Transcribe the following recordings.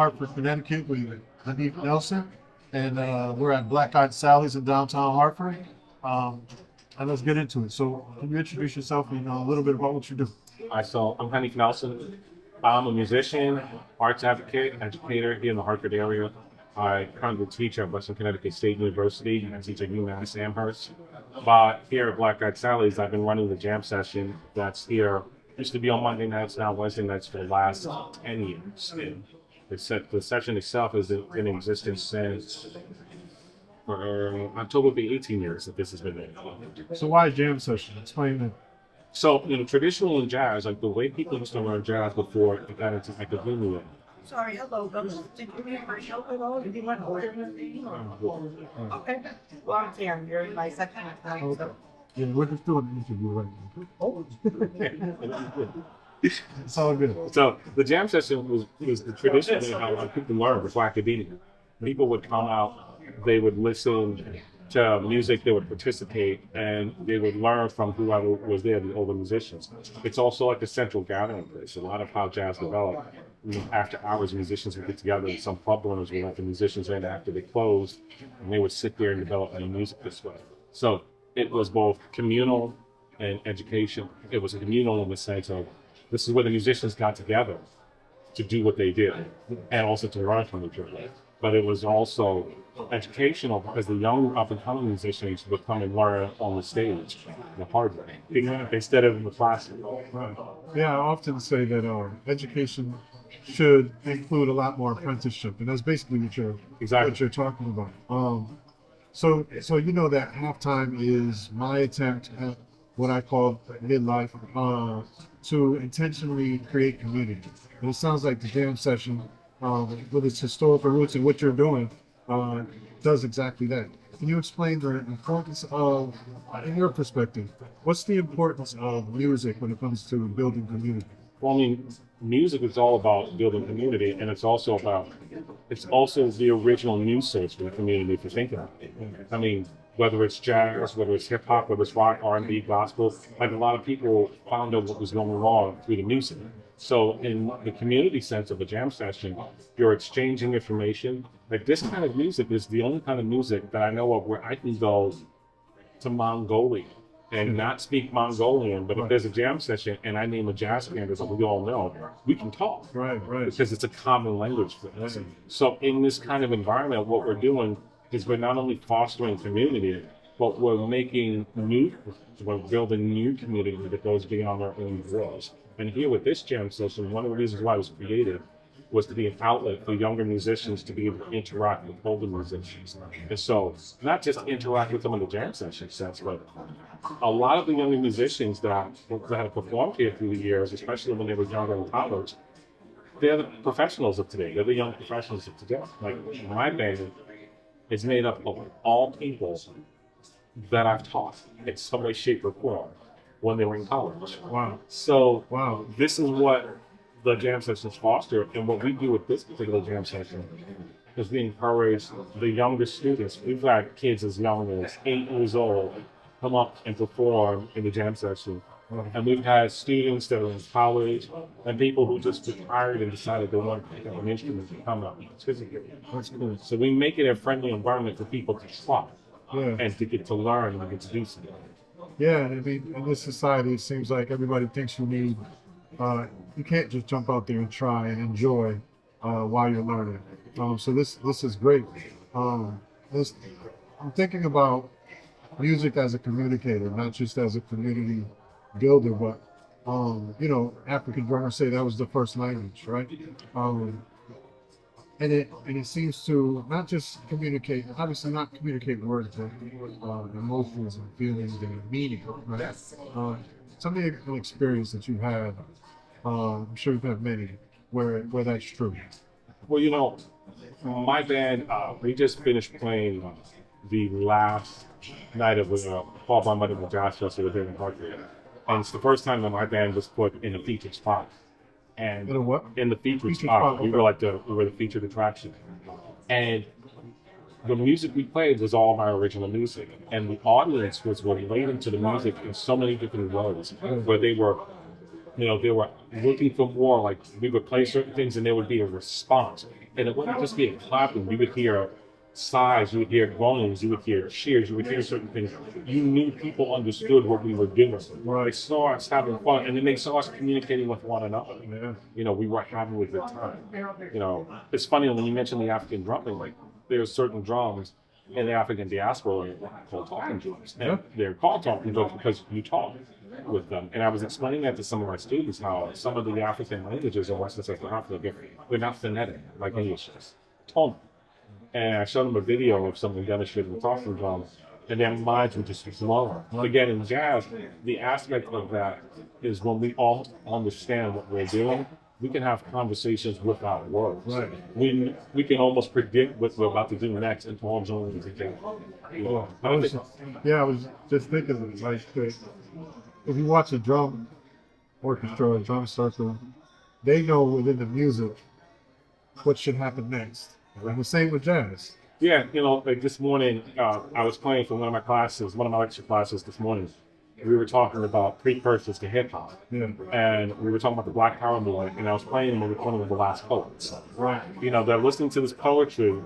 Hartford, Connecticut with Haneef Nelson, and we're at Black Eyed Sally's in downtown Hartford. And let's get into it. So, can you introduce yourself and a little bit about what you do? So I'm Haneef Nelson. I'm a musician, arts advocate, educator here in the Hartford area. I currently teach at Western Connecticut State University. I teach at UMass Amherst. But here at Black Eyed Sally's, I've been running the jam session that's here. Used to be on Monday nights, now Wednesday nights for the last 10 years. The session itself has been in existence since October will be 18 years that this has been there. So, why jam session? Explain that. So, traditional in jazz, like the way people used to learn jazz before it got into academia. Sorry, hello, did you need my help at all? Did you want to order anything? Okay. Well, I'm here. You're in my section of time, Okay. so. Yeah, we're just doing an interview right now. Oh. It's all good. So the jam session was the tradition of how people learn before academia. People would come out, they would listen to music, they would participate, and they would learn from whoever was there, the older musicians. It's also like a central gathering place. A lot of how jazz developed. After hours, musicians would get together, and some club owners would let the musicians in after they closed, and they would sit there and develop new music this way. So it was both communal and education. It was communal in the sense of this is where the musicians got together to do what they did, and also to learn from each other. But it was also educational because the young up-and-coming musicians would come and learn on the stage, the hard way, instead of in the classroom. Right. Yeah, I often say that education should include a lot more apprenticeship, and that's basically what you're talking about. So you know that halftime is my attempt at what I call midlife to intentionally create community. And it sounds like the jam session, with its historical roots and what you're doing, does exactly that. Can you explain the importance of, in your perspective, what's the importance of music when it comes to building community? Well, I mean, music is all about building community, and it's also the original news source for the community, if you think about it. I mean, whether it's jazz, whether it's hip hop, whether it's rock, R&B, gospel, like a lot of people found out what was going on through the music. So in the community sense of a jam session, you're exchanging information. Like this kind of music is the only kind of music that I know of where I can go to Mongolia and not speak Mongolian, but if there's a jam session and I name a jazz standard that we all know, we can talk. Right. Because it's a common language for us. Right. So in this kind of environment, what we're doing is we're not only fostering community, but we're building new community that goes beyond our own walls. And here with this jam session, one of the reasons why it was created was to be an outlet for younger musicians to be able to interact with older musicians. And so, not just interact with them in the jam session sense, but a lot of the younger musicians that have performed here through the years, especially when they were younger in college, they're the professionals of today. They're the young professionals of today. Like my band is made up of all people that I've taught in some way, shape, or form when they were in college. Wow. So Wow. This is what the jam sessions foster, and what we do with this particular jam session is we encourage the younger students. We've got kids as young as 8 years old come up and perform in the jam session. And we've had students that are in college and people who just retired and decided they want to pick up an instrument to come up and participate. That's cool. So we make it a friendly environment for people to try Yeah. and to get to learn and get to do something. Yeah, I mean, in this society, it seems like everybody thinks you can't just jump out there and try and enjoy while you're learning. So this is great. I'm thinking about music as a communicator, not just as a community builder, but African drummers say that was the first language, right? And it seems to not just communicate, obviously not communicate words, but emotions and feelings and meaning, right? Tell me an experience that you've had. I'm sure you've had many where that's true. Well, my band, we just finished playing the last night of the Fall by Monday with Jazz Festival here in Hartford. And it's the first time that my band was put in a featured spot. And In a what? In the featured Featured spot. spot, We okay. were the featured attraction. And the music we played was all my original music. And the audience was relating to the music in so many different ways, where they were looking for more, like we would play certain things and there would be a response. And it wouldn't just be a clapping. You would hear sighs, you would hear groanings, you would hear cheers, you would hear certain things. You knew people understood what we were doing. Right. They saw us having fun, and then they saw us communicating with one another. Yeah. You know, we were having a good time. You know, it's funny when you mention the African drumming, like there's certain drums in the African diaspora called talking drums. And they're called talking drums because you talk with them. And I was explaining that to some of my students how some of the African languages in Western Central Africa, they're not phonetic like English is. Tonal. And I showed them a video of someone demonstrating the talking drums, and their minds were just blown. Again, in jazz, the aspect of that is when we all understand what we're doing, we can have conversations without words. Right. We can almost predict what we're about to do next in terms of music. I was just thinking, like, if you watch a drum orchestra or a drum circle, they know within the music what should happen next. And the same with jazz. Yeah, you know, like this morning, I was playing for one of my classes, one of my lecture classes this morning. We were talking about precursors to hip hop. Yeah. And we were talking about the Black Power movement, and I was playing with one of the last poets. Right. You know, they're listening to this poetry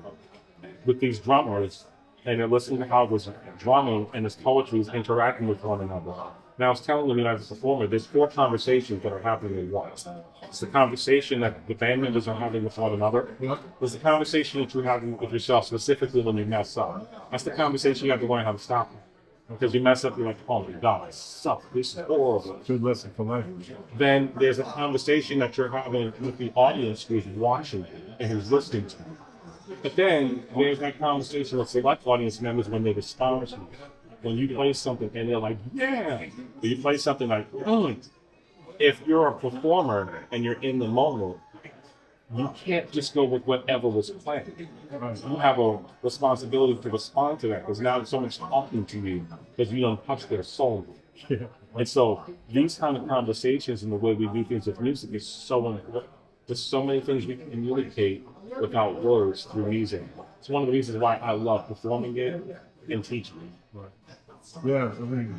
with these drummers, and they're listening to how this drumming and this poetry is interacting with one another. And I was telling them, you know, as a performer, there's 4 conversations that are happening at once. It's the conversation that the band members are having with one another. Yep. There's the conversation that you're having with yourself, specifically when you mess up. That's the conversation you have to learn how to stop. Because you mess up, you're like, oh my God, I suck. This is horrible. Good lesson for life. Then there's a conversation that you're having with the audience who's watching and who's listening to you. But then there's that conversation with select audience members when they respond to you. When you play something and they're like, yeah. Or you play something like, If you're a performer and you're in the moment, you can't just go with whatever was playing. You have a responsibility to respond to that because now someone's talking to you because you don't touch their soul. Yeah. And so these kind of conversations and the way we do things with music is so important. There's so many things we can communicate without words through music. It's one of the reasons why I love performing it and teaching it. Yeah, I mean,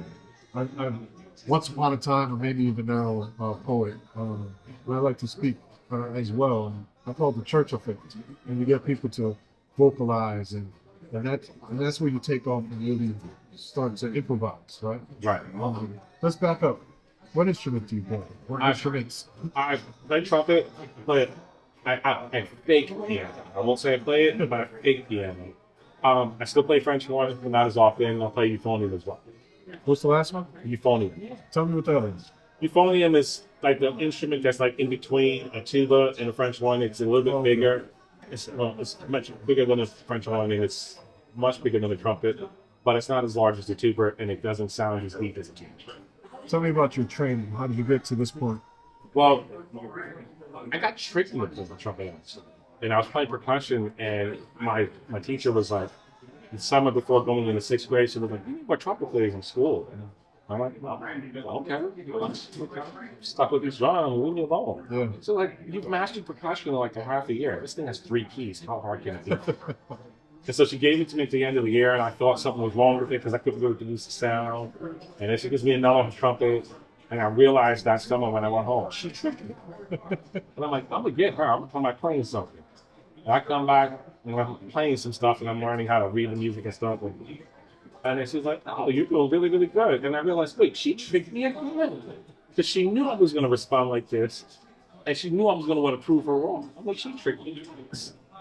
I'm once upon a time, or maybe even now, a poet. And I like to speak as well. I call it the church effect. And you get people to vocalize, and that's where you take off and really start to improvise, right? Right. Let's back up. What instrument do you play? What instruments? I play trumpet, but I fake piano. I won't say I play it, but I fake piano. I still play French horn, but not as often. I play euphonium as well. What's the last one? Euphonium. Tell me what that is. Euphonium is like the instrument that's like in between a tuba and a French horn. It's a little bit bigger. It's much bigger than a French horn, and it's much bigger than a trumpet. But it's not as large as the tuba, and it doesn't sound as deep as a tuba. Tell me about your training. How did you get to this point? Well, I got tricked into playing the trumpet, actually. And I was playing percussion, and my teacher was like, the summer before going into 6th grade, she was like, you need more trumpet players in school. And I'm like, well, okay. Stuck with this drum, leave me alone. Yeah. So like, you've mastered percussion in like a half a year. This thing has 3 keys. How hard can it be? And so she gave it to me at the end of the year, and I thought something was wrong with it because I couldn't really produce the sound. And then she gives me another trumpet, and I realized that summer when I went home, she tricked me. And I'm like, I'm gonna get her. I'm gonna come back playing something. And I come back and I'm playing some stuff, and I'm learning how to read the music and stuff. And then she's like, oh, you're doing really, really good. And I realized, wait, she tricked me again. Because she knew I was gonna respond like this, and she knew I was gonna want to prove her wrong. I'm like, she tricked me.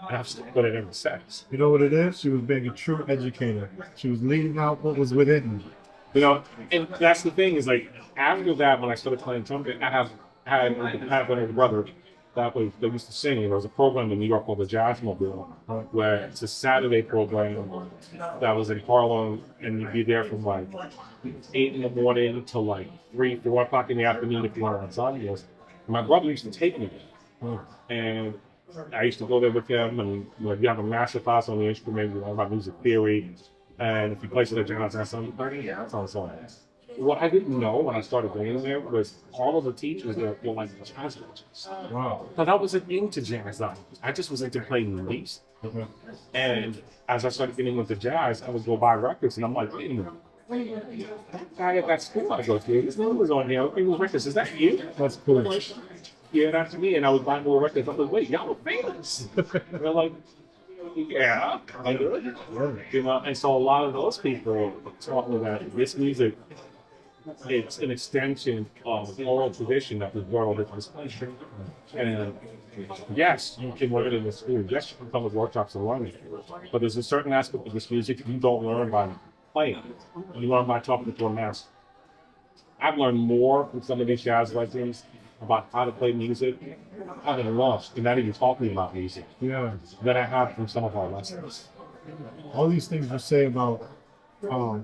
And I've still got it ever since. You know what it is? She was being a true educator. She was leading out what was within you. You know, and that's the thing is like after that, when I started playing trumpet, I had a brother that used to sing. There was a program in New York called the Jazz Mobile, where it's a Saturday program that was in Harlem, and you'd be there from like 8 in the morning till like 3, 4 o'clock in the afternoon if you wanted on Sundays. My brother used to take me there, and I used to go there with him, and you have a master class on the instrument, you learn about music theory, and if you play it at jazz, that's on 30 hours on song. What I didn't know when I started going there was all of the teachers there were like jazz teachers. Wow. But I wasn't into jazz though. I just was into playing music. Okay. And as I started getting into jazz, I would go buy records, and I'm like, wait a minute. That guy at that school I go to, his name was on here. It was records. Is that you? That's cool. Yeah, that's me. And I was buying more records. I'm like, wait, y'all are famous. They're like, yeah, kind of. You know, and so a lot of those people taught me that this music, it's an extension of oral tradition that was brought over to this country. And yes, you can learn it in the school. Yes, you can come with workshops and learn it. But there's a certain aspect of this music you don't learn by playing. You learn by talking to a master. I've learned more from some of these jazz legends about how to play music, having lost, and not even talking about music, Yeah. than I have from some of our lessons. All these things you say about um,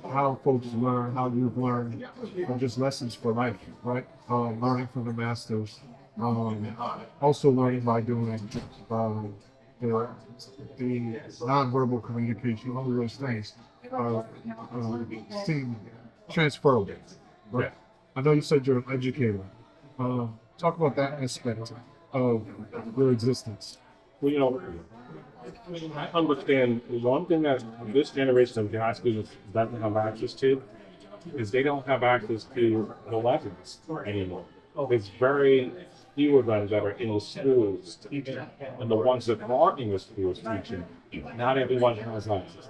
how folks learn, how you've learned, are just lessons for life, right? Learning from the masters, also learning by doing the, the nonverbal communication, all of those things seem transferable, right? Yeah. I know you said you're an educator. Talk about that aspect of your existence. Well, you know, I understand one thing that this generation of jazz students doesn't have access to is they don't have access to the lessons anymore. There's very few of them that are in the schools teaching, and the ones that are in the schools teaching, not everyone has access.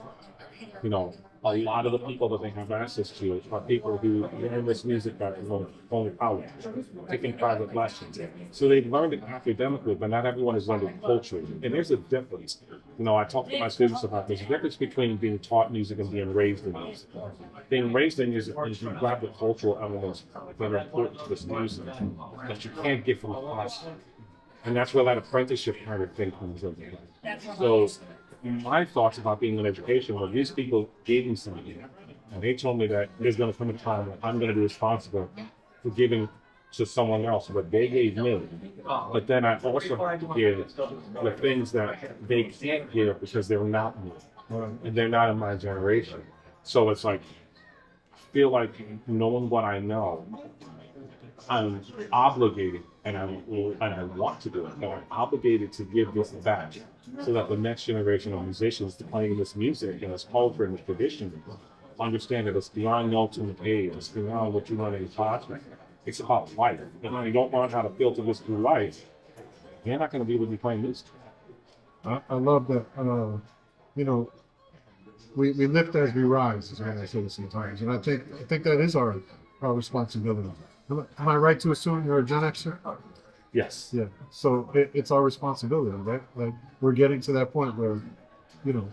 You know, a lot of the people that they have access to are people who learn this music back from only college, taking private lessons. So they've learned it academically, but not everyone has learned it culturally. And there's a difference. You know, I talk to my students about this difference between being taught music and being raised in music. Being raised in music is you grab the cultural elements that are important to this music that you can't get from a class. And that's where that apprenticeship kind of thing comes in. So my thoughts about being in education were these people gave me something. And they told me that there's going to come a time when I'm going to be responsible for giving to someone else what they gave me. But then I also have to give the things that they can't give because they're not me. And they're not in my generation. So it's like, I feel like knowing what I know, I'm obligated, and I want to do it, but I'm obligated to give this back so that the next generation of musicians playing this music and this culture and this tradition understand that it's beyond notes on the page, it's beyond what you learn in classroom. It's about life. And when you don't learn how to filter this through life, you're not going to be able to be playing music. I love that. You know, we lift as we rise, is what I say sometimes, and I think that is our responsibility. Am I right to assume you're a Gen Xer? Yes. Yeah. So it's our responsibility, right? Like we're getting to that point where, you know,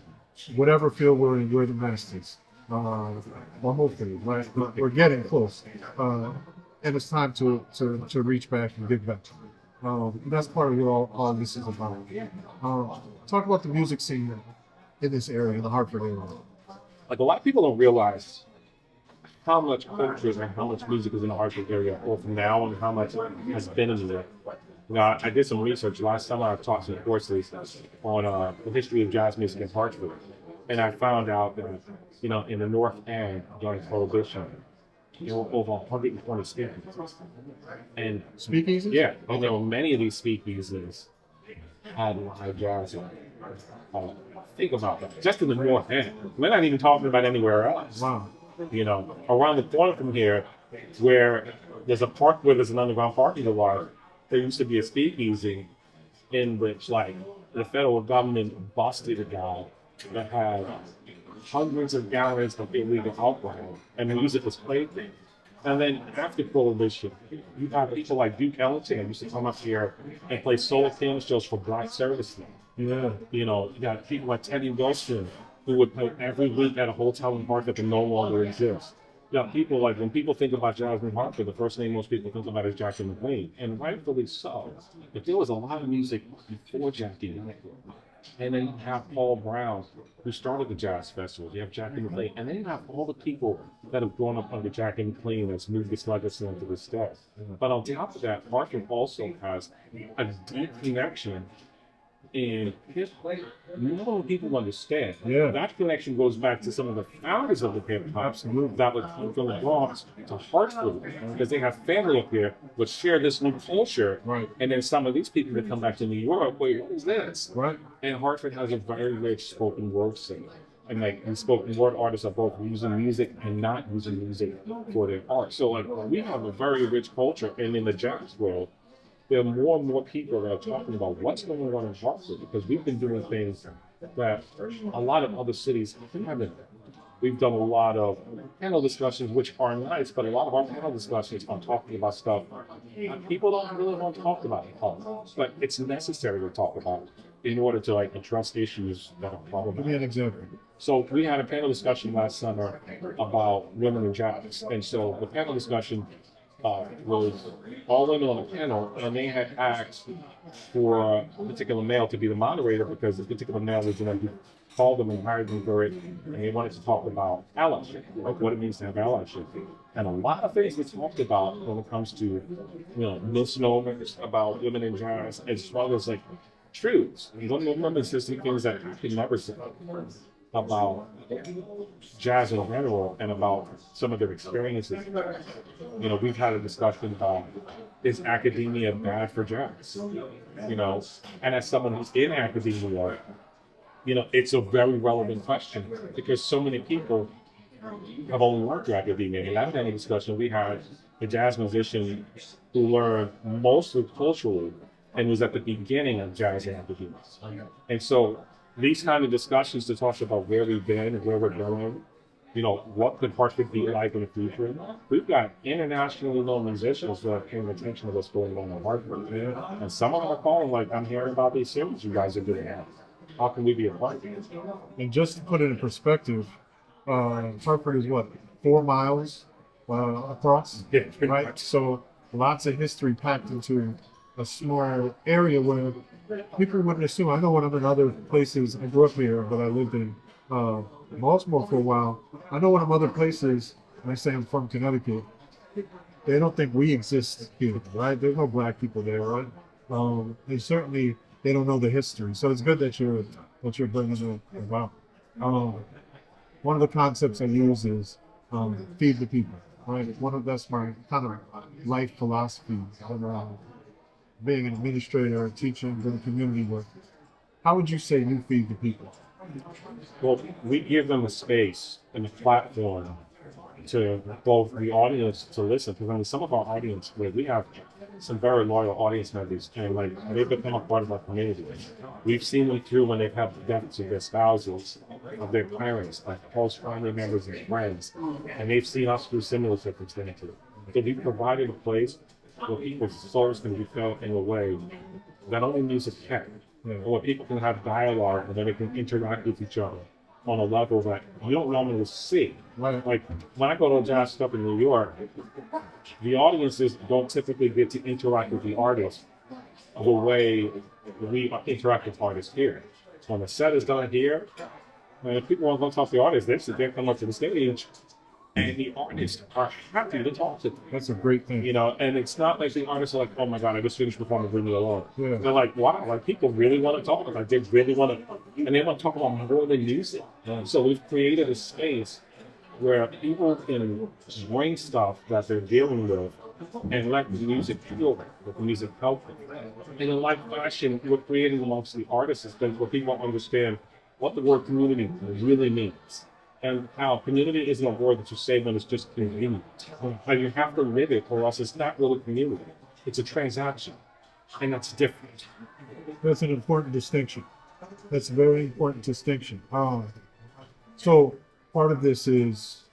whatever field we're in, we're the masters. Well, hopefully, right? We're getting close, and it's time to reach back and give back. That's part of what all this is about. Talk about the music scene in this area, in the Hartford area. Like a lot of people don't realize how much culture and how much music is in the Hartford area, both now and how much has been in there. You know, I did some research last summer. I taught some courses on the history of jazz music in Hartford, and I found out that, you know, in the North End during Prohibition, there were over 120 speakeasies. And Speakeasies? yeah, and there were many of these speakeasies had live jazz in it. Think about that. Just in the North End. We're not even talking about anywhere else. Wow. You know, around the corner from here, where there's a park where there's an underground parking lot, there used to be a speakeasy in which, like, the federal government busted a guy that had hundreds of gallons of illegal alcohol, and the music was played there. And then after Prohibition, you have people like Duke Ellington used to come up here and play solo piano shows for Black servicemen. Yeah. You know, you got people like Teddy Wilson who would play every week at a hotel in Hartford that no longer exists. You know, people like, when people think about jazz in Hartford, the first name most people think about is Jackie McLean, and rightfully so. But there was a lot of music before Jackie McLean. And then you have Paul Brown, who started the jazz festival. You have Jackie McLean, and then you have all the people that have grown up under Jackie McLean that's moved this legacy into this day. But on top of that, Hartford also has a deep connection in hip hop. More people understand. Yeah. That connection goes back to some of the founders of the hip hop. Absolutely. That would come from the Bronx to Hartford, because they have family up here, but share this new culture. Right. And then some of these people that come back to New York, wait, what is this? Right. And Hartford has a very rich spoken word scene. And like, these spoken word artists are both using music and not using music for their art. So like, we have a very rich culture, and in the jazz world, there are more and more people that are talking about what's going on in Hartford, because we've been doing things that a lot of other cities haven't. We've done a lot of panel discussions, which are nice, but a lot of our panel discussions are talking about stuff people don't really want to talk about in Hartford, but it's necessary to talk about in order to like address issues that are Give me problematic. an example. So we had a panel discussion last summer about women in jobs, and so the panel discussion was all women on the panel, and they had asked for a particular male to be the moderator because this particular male was going to call them and hire them for it, and they wanted to talk about allyship, like what it means to have allyship. And a lot of things were talked about when it comes to, misnomers about women in jobs, as well as like truths. And one of the women said some things that I could never say about jazz in general and about some of their experiences. We've had a discussion about, is academia bad for jazz? And as someone who's in academia, it's a very relevant question because so many people have only worked through academia. In that kind of discussion, we had a jazz musician who learned mostly culturally and was at the beginning of jazz and academia. And so these kind of discussions to talk about where we've been and where we're going, what could Hartford be like in the future? We've got internationally known musicians that are paying attention to what's going on in Hartford. And some of them are calling like, I'm hearing about these series you guys are doing. How can we be a part of it? And just to put it in perspective, Hartford is what, 4 miles across? Yeah, pretty Right? much. So lots of history packed into a small area where people wouldn't assume. I know when I'm in other places, I grew up here, but I lived in Baltimore for a while. I know when I'm other places, and I say I'm from Connecticut, they don't think we exist here, right? There's no black people there, right? They don't know the history. So it's good that you're bringing it about. One of the concepts I use is feed the people, right? That's my kind of life philosophy. Being an administrator, teaching, doing community work. How would you say you feed the people? Well, we give them a space and a platform to both the audience to listen, because some of our audience, we have some very loyal audience members, and they've become a part of our community. We've seen them through when they've had the deaths of their spouses, of their parents, like close family members and friends, and they've seen us through similar circumstances. So we've provided a place where people's souls can be felt in a way that only music can, where people can have dialogue and then they can interact with each other on a level that you don't normally see. Right. Like when I go to jazz stuff in New York, the audiences don't typically get to interact with the artists the way we interact with artists here. So when the set is done here, and if people want to talk to the artists, they sit there, come up to the stage, and the artists are happy to talk to them. That's a great thing. And it's not like the artists are like, oh my God, I just finished performing, leave me alone. Yeah. They're like, wow, like people really want to talk. Like they really want to, and they want to talk about more than music. So we've created a space where people can bring stuff that they're dealing with and let the music heal them, let the music help them. And in like fashion, we're creating amongst the artists a space where people understand what the word community really means. And how community isn't a word that you say when it's just convenient. Like you have to live it, or else it's not really community. It's a transaction, and that's different. That's an important distinction. That's a very important distinction. So part of this is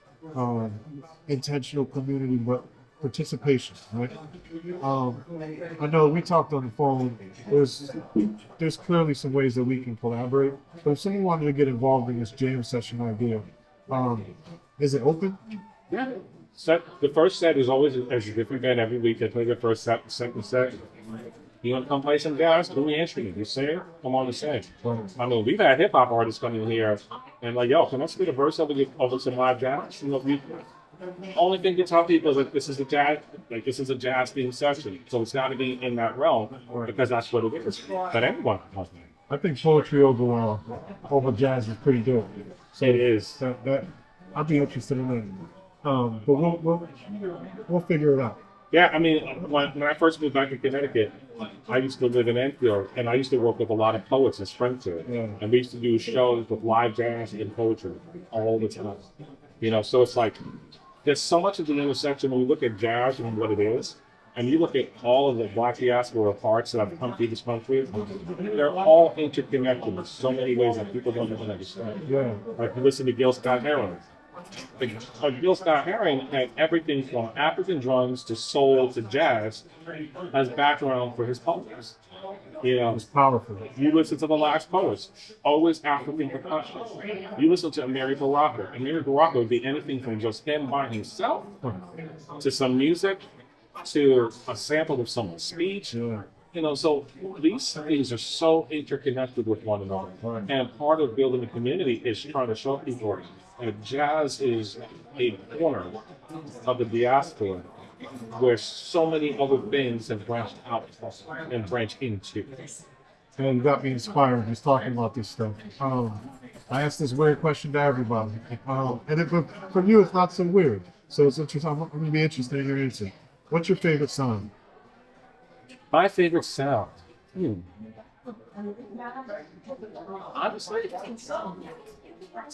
intentional community, but participation, right? I know we talked on the phone. There's clearly some ways that we can collaborate. But if someone wanted to get involved in this jam session idea, is it open? Yeah. The first set is always a different band every week. They play the first set, the second set. You want to come play some jazz? Do the instrument. You sing, come on and sing. Right. I mean, we've had hip hop artists come in here and like, yo, can I spit a verse over some live jazz? Only thing to tell people is like this is a jazz themed session, so it's got to be in that realm because that's what it is. But everyone can play. I think poetry over jazz is pretty dope. So It is. that I'd be interested in that. But we'll figure it out. Yeah, I mean, when I first moved back to Connecticut, I used to live in Enfield, and I used to work with a lot of poets in Springfield. Yeah. And we used to do shows with live jazz and poetry all the time. So it's like, there's so much of the intersection when we look at jazz and what it is. and you look at all of the Black diaspora arts that have come through this country, they're all interconnected in so many ways that people don't even understand. Yeah. Like you listen to Gil Scott-Heron. Gil Scott-Heron had everything from African drums to soul to jazz as background for his poems. You know, It's powerful. you listen to the last poets, always African percussion. You listen to Amiri Baraka. Amiri Baraka would be anything from just him by himself to some music to a sample of someone's speech. Yeah. You know, so these things are so interconnected with one another. Right. And part of building a community is trying to show people that jazz is a corner of the diaspora where so many other things have branched out and branched into. And got me inspired just talking about this stuff. I asked this weird question to everybody. But for you, it's not so weird. So it's interesting. I'm going to be interested in your answer. What's your favorite song? My favorite sound. Honestly, it's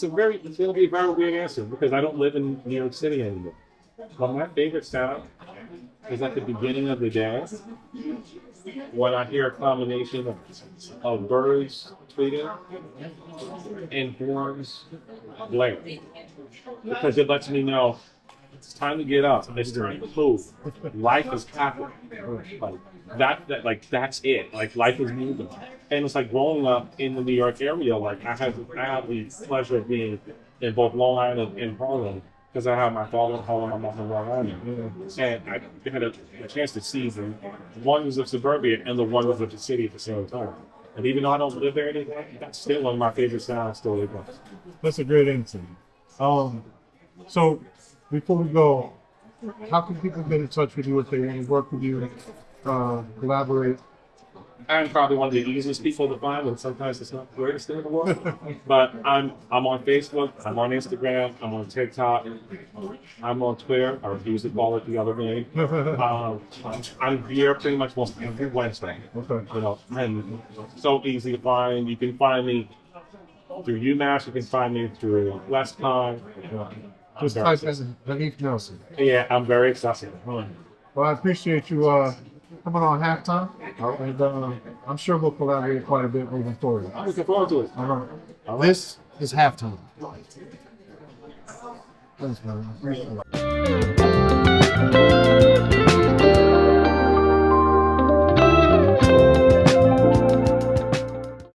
going to be a very weird answer because I don't live in New York City anymore. But my favorite sound is at the beginning of the day when I hear a combination of birds tweeting and horns blaring. Because it lets me know it's time to get up. It's time to move. Life is happening. Like that's it. Like life is moving. And it's like growing up in the New York area, like I have the pleasure of being in both Long Island and Harlem because I have my father in Harlem, my mother in Long Island. And I had a chance to see the wonders of suburbia and the wonders of the city at the same time. And even though I don't live there anymore, that's still one of my favorite sounds still live there. That's a great answer. So before we go, how can people get in touch with you if they want to work with you, collaborate? I'm probably one of the easiest people to find, and sometimes it's not the greatest thing in the world. But I'm on Facebook, I'm on Instagram, I'm on TikTok, I'm on Twitter. I refuse to call it the other name. I'm here pretty much most every Wednesday. Okay. You know, and so easy to find. You can find me through UMass. You can find me through WestCon. Just type in Haneef Nelson. Yeah, I'm very accessible. Well, I appreciate you coming on halftime, and I'm sure we'll collaborate quite a bit moving forward. I'm looking forward to it. All right. This is halftime. Thanks, man. I appreciate it.